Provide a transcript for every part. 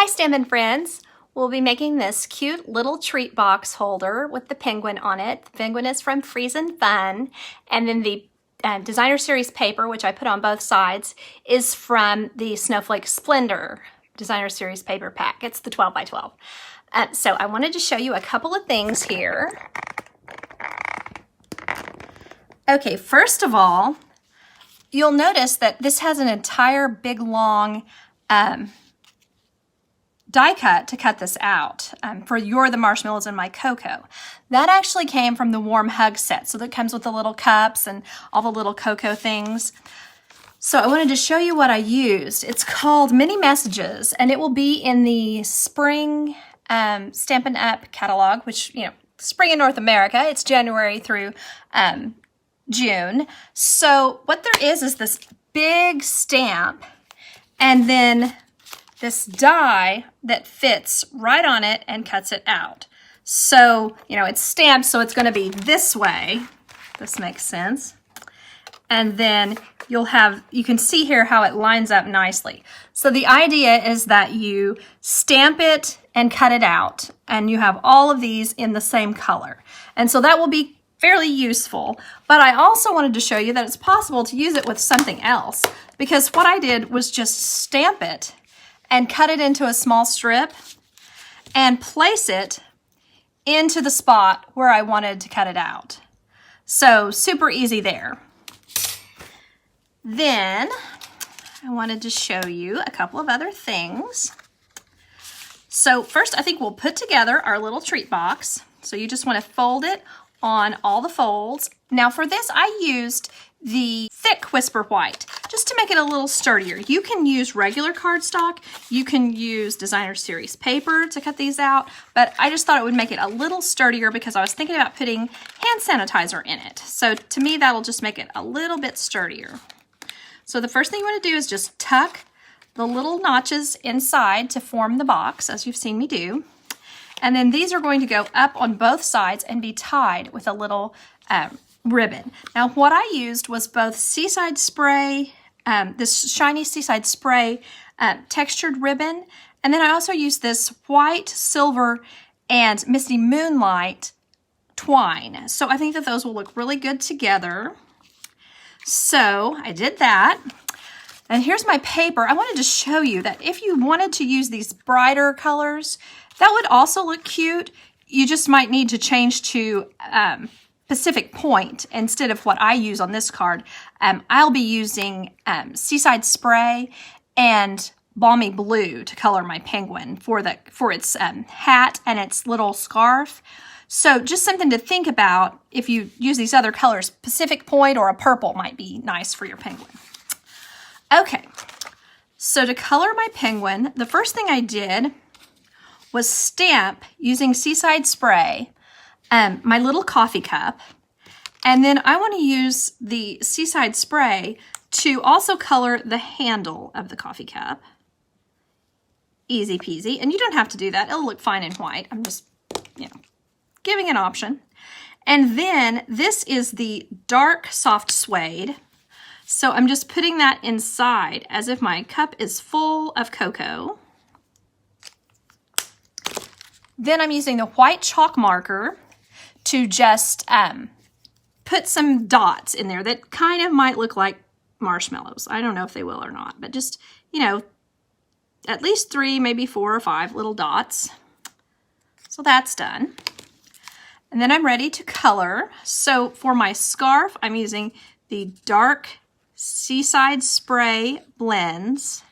Hi Stampin' friends! We'll be making this cute little treat box holder with the penguin on it. The penguin is from Freezin Fun, and then the designer series paper, which I put on both sides, is from the Snowflake Splendor designer series paper pack. It's the 12 by 12. So I wanted to show you a couple of things here. Okay, first of all, you'll notice that this has an entire big long die cut to cut this out for You're the Marshmallows and My Cocoa. That actually came from the Warm Hug set, so that comes with the little cups and all the little cocoa things. So I wanted to show you what I used. It's called Mini Messages, and it will be in the spring Stampin' Up catalog, which, you know, spring in North America. It's January through June. So what there is this big stamp, and then this die that fits right on it and cuts it out. So, you know, it's stamped, so it's going to be this way. This makes sense. And then you can see here how it lines up nicely. So the idea is that you stamp it and cut it out, and you have all of these in the same color. And so that will be fairly useful, but I also wanted to show you that it's possible to use it with something else, because what I did was just stamp it and cut it into a small strip and place it into the spot where I wanted to cut it out. So super easy there. Then I wanted to show you a couple of other things. So first, I think we'll put together our little treat box. So you just want to fold it on all the folds. Now for this, I used the thick Whisper White just to make it a little sturdier. You can use regular cardstock, you can use designer series paper to cut these out, but I just thought it would make it a little sturdier because I was thinking about putting hand sanitizer in it. So to me, that'll just make it a little bit sturdier. So the first thing you want to do is just tuck the little notches inside to form the box, as you've seen me do. And then these are going to go up on both sides and be tied with a little ribbon. Now what I used was both Seaside Spray, this shiny Seaside Spray textured ribbon, and then I also used this white, silver, and Misty Moonlight twine. So I think that those will look really good together. So I did that. And here's my paper. I wanted to show you that if you wanted to use these brighter colors, that would also look cute. You just might need to change to Pacific Point instead of what I use on this card. I'll be using Seaside Spray and Balmy Blue to color my penguin for its hat and its little scarf. So just something to think about if you use these other colors. Pacific Point or a purple might be nice for your penguin. Okay, so to color my penguin, the first thing I did was stamp using Seaside Spray my little coffee cup, and then I want to use the Seaside Spray to also color the handle of the coffee cup. Easy peasy, and you don't have to do that. It'll look fine in white. I'm just, you know, giving an option. And then this is the dark soft suede. So I'm just putting that inside as if my cup is full of cocoa. Then I'm using the white chalk marker to just put some dots in there that kind of might look like marshmallows. I don't know if they will or not, but just, you know, at least 3, maybe 4 or 5 little dots. So that's done. And then I'm ready to color. So for my scarf, I'm using the dark Seaside Spray blends.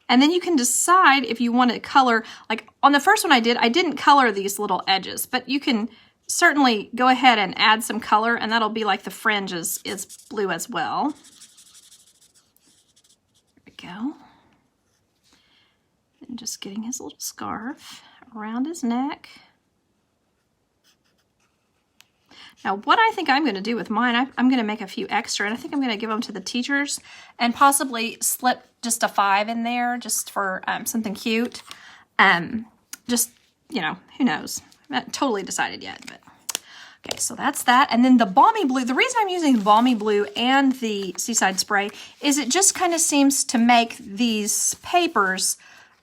And then you can decide if you want to color, like on the first one I didn't color these little edges, but you can certainly go ahead and add some color, and that'll be like the fringe is blue as well. There we go. And just getting his little scarf around his neck. Now, what I think I'm going to do with mine, I'm going to make a few extra, and I think I'm going to give them to the teachers and possibly slip just a 5 in there just for something cute. Just, you know, who knows? I'm not totally decided yet, but okay, so that's that. And then the Balmy Blue, the reason I'm using the Balmy Blue and the Seaside Spray is it just kind of seems to make these papers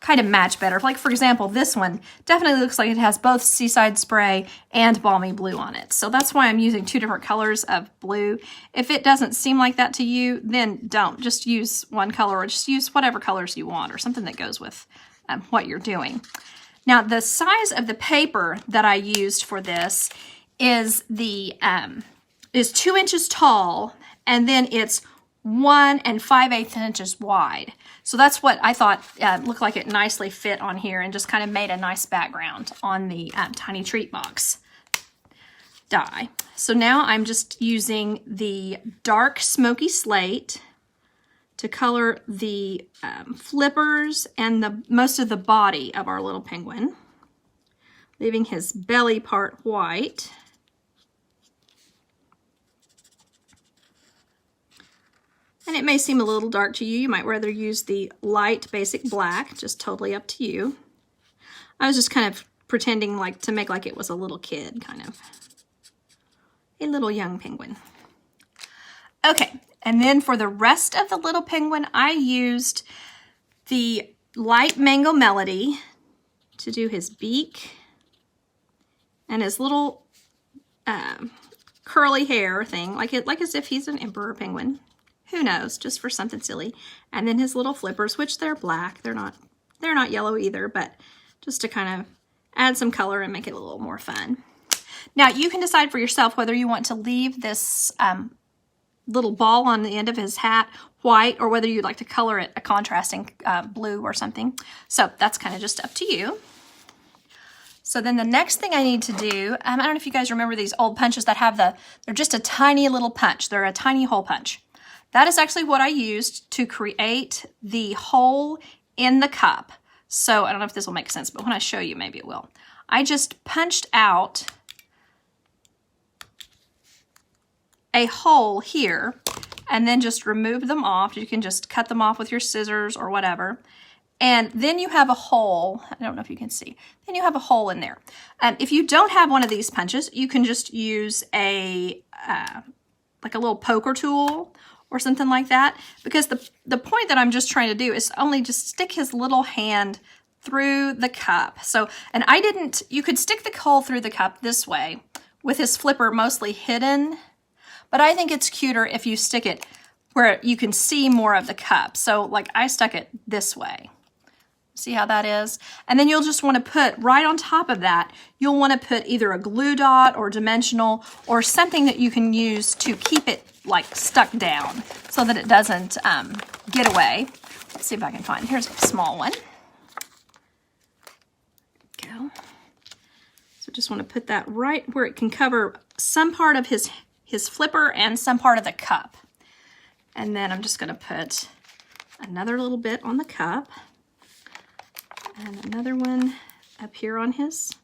kind of match better. Like for example, this one definitely looks like it has both Seaside Spray and Balmy Blue on it. So that's why I'm using 2 different colors of blue. If it doesn't seem like that to you, then don't. Just use one color, or just use whatever colors you want, or something that goes with what you're doing. Now the size of the paper that I used for this is is 2 inches tall, and then it's 1 5/8 inches wide. So that's what I thought looked like it nicely fit on here, and just kind of made a nice background on the tiny treat box die. So now I'm just using the dark smoky slate to color the flippers and most of the body of our little penguin, leaving his belly part white. And it may seem a little dark to you. You might rather use the light basic black, just totally up to you. I was just kind of pretending like to make like it was a little kid, kind of. A little young penguin. Okay, and then for the rest of the little penguin, I used the light Mango Melody to do his beak and his little curly hair thing, like as if he's an emperor penguin. Who knows, just for something silly. And then his little flippers, which they're black. They're not yellow either, but just to kind of add some color and make it a little more fun. Now you can decide for yourself whether you want to leave this little ball on the end of his hat white, or whether you'd like to color it a contrasting blue or something. So that's kind of just up to you. So then the next thing I need to do, I don't know if you guys remember these old punches that have they're just a tiny little punch. They're a tiny hole punch. That is actually what I used to create the hole in the cup. So I don't know if this will make sense, but when I show you, maybe it will. I just punched out a hole here and then just removed them off. You can just cut them off with your scissors or whatever. And then you have a hole. I don't know if you can see. Then you have a hole in there. If you don't have one of these punches, you can just use like a little poker tool or something like that, because the point that I'm just trying to do is only just stick his little hand through the cup. So, and you could stick the hole through the cup this way with his flipper mostly hidden, but I think it's cuter if you stick it where you can see more of the cup. So like I stuck it this way. See how that is? And then you'll just want to put right on top of that, you'll want to put either a glue dot or dimensional or something that you can use to keep it like stuck down so that it doesn't get away. Let's see if I can find, here's a small one. There we go. So just want to put that right where it can cover some part of his flipper and some part of the cup. And then I'm just going to put another little bit on the cup and another one up here on his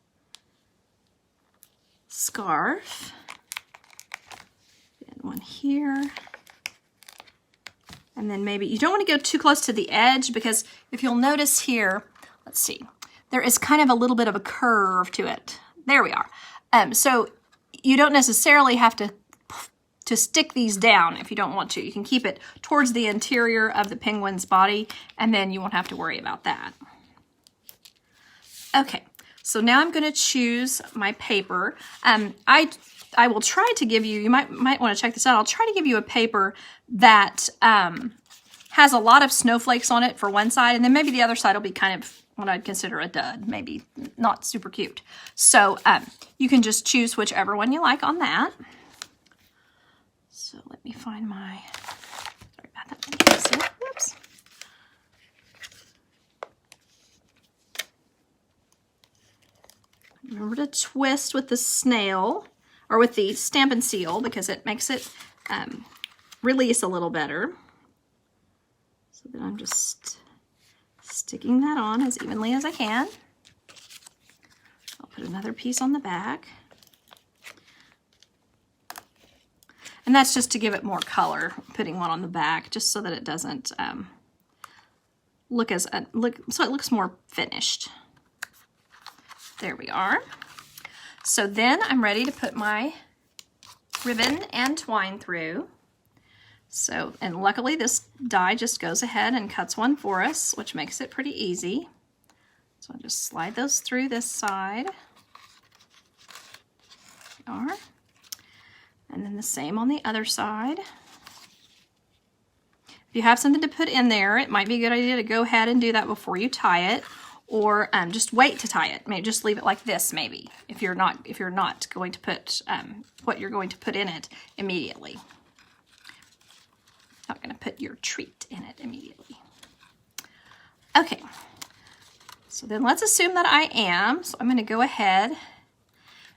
scarf. And one here. And then maybe, you don't want to go too close to the edge, because if you'll notice here, let's see, there is kind of a little bit of a curve to it. There we are. So you don't necessarily have to stick these down if you don't want to. You can keep it towards the interior of the penguin's body, and then you won't have to worry about that. Okay, so now I'm going to choose my paper. I will try to give you, you might want to check this out, I'll try to give you a paper that has a lot of snowflakes on it for one side, and then maybe the other side will be kind of what I'd consider a dud, maybe not super cute. So you can just choose whichever one you like on that. So let me find my, sorry about that. Whoops. Remember to twist with the snail, or with the Stampin' seal, because it makes it release a little better. So then I'm just sticking that on as evenly as I can. I'll put another piece on the back. And that's just to give it more color, putting one on the back, just so that it doesn't so it looks more finished. There we are. So then I'm ready to put my ribbon and twine through. So, and luckily this die just goes ahead and cuts one for us, which makes it pretty easy. So I'll just slide those through this side. There we are. And then the same on the other side. If you have something to put in there, it might be a good idea to go ahead and do that before you tie it, or just wait to tie it. Maybe just leave it like this, maybe, if you're not going to put what you're going to put in it immediately. Not going to put your treat in it immediately. Okay, so then let's assume that I am. So I'm going to go ahead,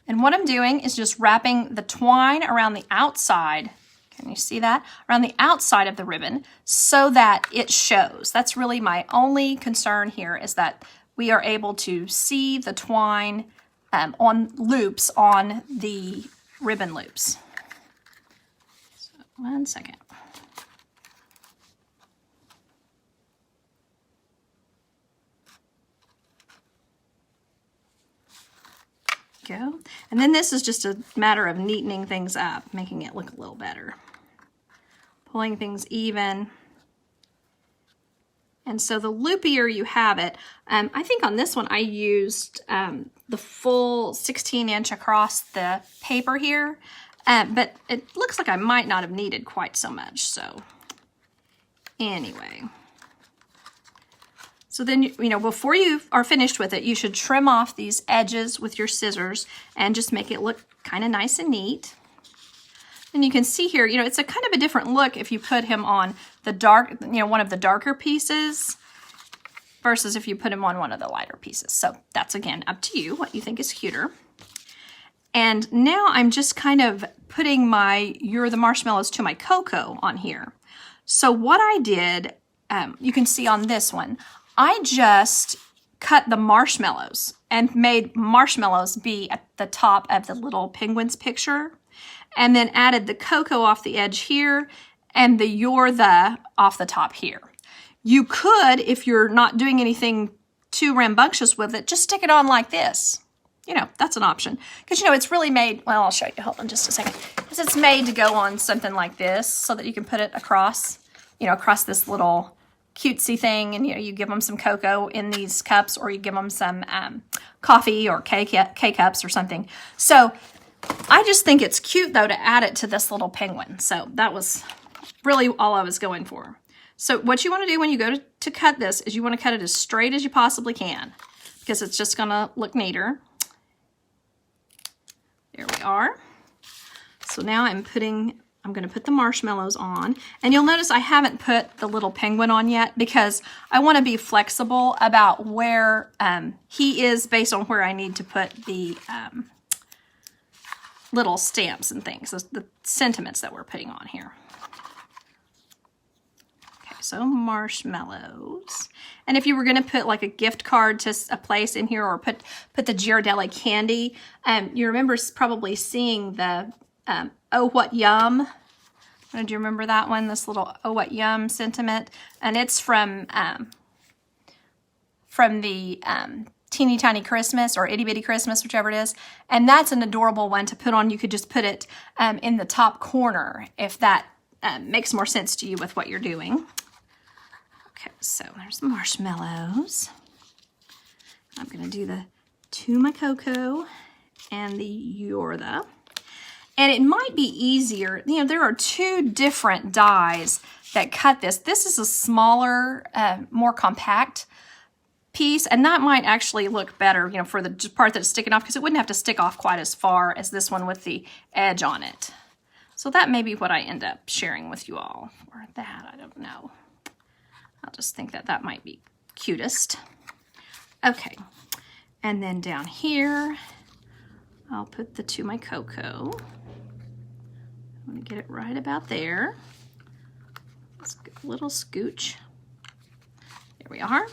and what I'm doing is just wrapping the twine around the outside. Can you see that? Around the outside of the ribbon so that it shows. That's really my only concern here, is that we are able to see the twine on loops on the ribbon loops. So 1 second. Go. And then this is just a matter of neatening things up, making it look a little better. Pulling things even. And so the loopier you have it, I think on this one I used the full 16-inch across the paper here, but it looks like I might not have needed quite so much, so anyway. So then, you know, before you are finished with it, you should trim off these edges with your scissors and just make it look kind of nice and neat. And you can see here, you know, it's a kind of a different look if you put him on the dark, you know, one of the darker pieces versus if you put him on one of the lighter pieces. So that's, again, up to you, what you think is cuter. And now I'm just kind of putting my You're the Marshmallows to my cocoa on here. So what I did, you can see on this one, I just cut the marshmallows and made marshmallows be at the top of the little penguin's picture, and then added the cocoa off the edge here and the You're the off the top here. You could, if you're not doing anything too rambunctious with it, just stick it on like this. You know, that's an option. Because, you know, it's really made, well, I'll show you, hold on just a second. Because it's made to go on something like this so that you can put it across, you know, across this little cutesy thing, and you know, you give them some cocoa in these cups, or you give them some coffee or K-cups or something. So I just think it's cute though to add it to this little penguin. So that was really all I was going for. So what you want to do when you go to cut this is you want to cut it as straight as you possibly can, because it's just going to look neater. There we are. So now I'm going to put the marshmallows on, and you'll notice I haven't put the little penguin on yet because I want to be flexible about where he is based on where I need to put the little stamps and things, the sentiments that we're putting on here. Okay, so marshmallows. And if you were going to put like a gift card to a place in here, or put the Ghirardelli candy, you remember probably seeing the Oh What Yum. Do you remember that one? This little Oh What Yum sentiment, and it's from the Teeny Tiny Christmas or Itty Bitty Christmas, whichever it is, and that's an adorable one to put on. You could just put it in the top corner if that makes more sense to you with what you're doing. Okay, so there's the marshmallows. I'm going to do the To My Cocoa and the You're the. And it might be easier, you know, there are two different dies that cut this. This is a smaller, more compact piece, and that might actually look better, you know, for the part that's sticking off, because it wouldn't have to stick off quite as far as this one with the edge on it. So that may be what I end up sharing with you all, or that, I don't know. I'll just think that that might be cutest. Okay, and then down here, I'll put the To My Cocoa. I'm going to get it right about there. Let's get a little scooch. There we are.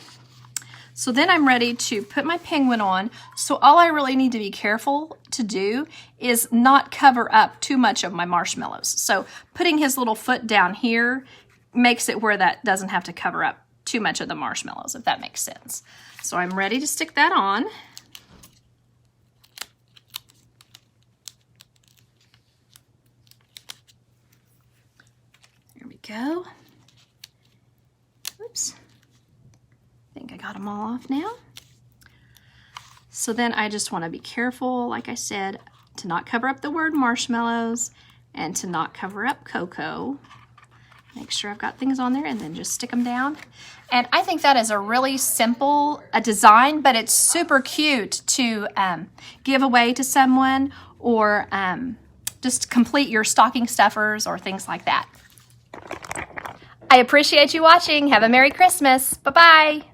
So then I'm ready to put my penguin on. So all I really need to be careful to do is not cover up too much of my marshmallows. So putting his little foot down here makes it where that doesn't have to cover up too much of the marshmallows, if that makes sense. So I'm ready to stick that on. There we go. Oops. I think I got them all off now. So then I just want to be careful, like I said, to not cover up the word marshmallows and to not cover up cocoa. Make sure I've got things on there and then just stick them down. And I think that is a really simple design, but it's super cute to give away to someone or just complete your stocking stuffers or things like that. I appreciate you watching. Have a Merry Christmas. Bye-bye.